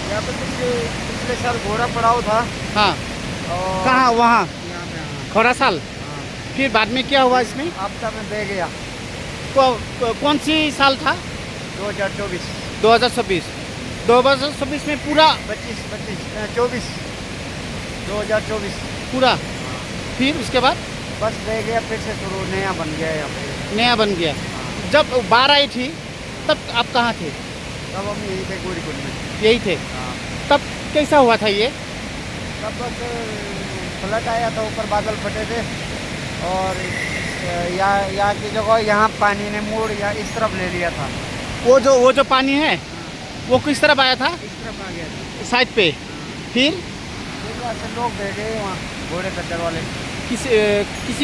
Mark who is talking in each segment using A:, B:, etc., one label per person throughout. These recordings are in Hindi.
A: यहाँ पे पिछले साल घोड़ा पड़ाव था।
B: हाँ,
A: और
B: कहाँ वहाँ
A: यहाँ पे, हाँ।
B: खौरा साल?
A: हाँ।
B: फिर बाद में क्या हुआ इसमें?
A: आपदा में बह गया।
B: कौन सी साल था?
A: 2024
B: 2026। 2026 में पूरा
A: 24 2024
B: पूरा? फिर उसके बाद
A: बस बह गया, फिर से शुरू नया बन गया यहाँ पे।
B: नया बन गया। जब बाढ़ आई थी तब आप कहाँ थे?
A: तब हम यहीं थे गोरीकुंड में।
B: यही थे।
A: हाँ।
B: तब कैसा हुआ था ये?
A: तब बस फ्लड आया था, ऊपर बादल फटे थे और यहाँ की जगह यहाँ पानी ने मोड़ या इस तरफ ले लिया था।
B: वो जो पानी है वो किस तरफ आया था?
A: इस तरफ आ गया था।
B: साइड पे। फिर
A: वहाँ से लोग बह गए वहाँ, घोड़े खच्चर वाले।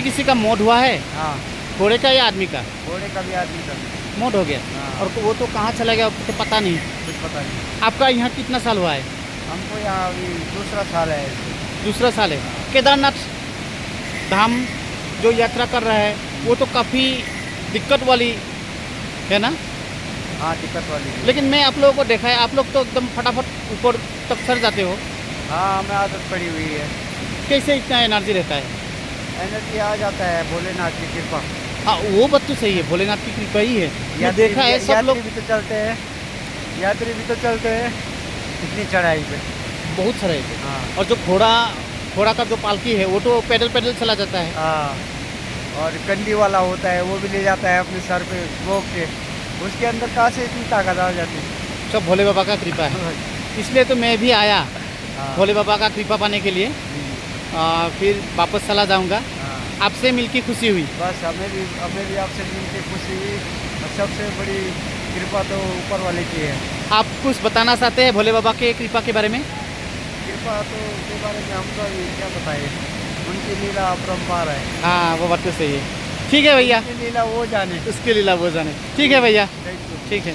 B: किसी का मौत हुआ है?
A: हाँ,
B: घोड़े का या आदमी का?
A: घोड़े का भी आदमी का भी।
B: मौत हो गया।
A: हाँ।
B: और वो तो कहाँ चला गया तो पता नहीं।
A: कुछ पता नहीं।
B: आपका यहाँ कितना साल हुआ है?
A: हमको यहाँ अभी दूसरा साल है ऐसे।
B: दूसरा साल है। केदारनाथ धाम जो यात्रा कर रहा है वो तो काफ़ी दिक्कत वाली है ना?
A: हाँ, दिक्कत वाली है।
B: लेकिन मैं आप लोगों को देखा है, आप लोग तो एकदम फटाफट ऊपर तक सर जाते हो।
A: हाँ, हमें आदत पड़ी हुई है।
B: कैसे इतना एनर्जी रहता है?
A: एनर्जी आ जाता है, भोलेनाथ की कृपा।
B: हाँ, वो बात तो सही है, भोलेनाथ की कृपा ही है। मैं देखा है सब लोग
A: यात्री भी तो चलते हैं, यात्री भी तो चलते हैं इतनी चढ़ाई पे।
B: बहुत सारे हैं।
A: हाँ।
B: और जो घोड़ा का जो पालकी है वो तो पैदल पैदल चला जाता है।
A: हाँ, और कंडी वाला होता है वो भी ले जाता है अपने सर पे रोक के। उसके अंदर कहाँ से इतनी ताकत आ जाती है?
B: सब भोले बाबा का कृपा है। इसलिए तो मैं भी आया
A: हाँ।
B: भोले बाबा का कृपा पाने के लिए। फिर वापस चला जाऊंगा।
A: हाँ।
B: आपसे मिलके खुशी हुई।
A: बस हमें भी आपसे मिलकर खुशी हुई। और सबसे बड़ी कृपा तो ऊपर वाले की है।
B: आप कुछ बताना चाहते हैं भोले बाबा के कृपा के बारे में?
A: कृपा तो के बारे में हम तो ये क्या बताएं, उनकी लीला अपरंपार है।
B: हाँ, वो बात तो सही है। ठीक है भैया,
A: उनकी लीला वो जाने।
B: उसके लीला वो जाने। ठीक है भैया,
A: थैंक यू।
B: ठीक है।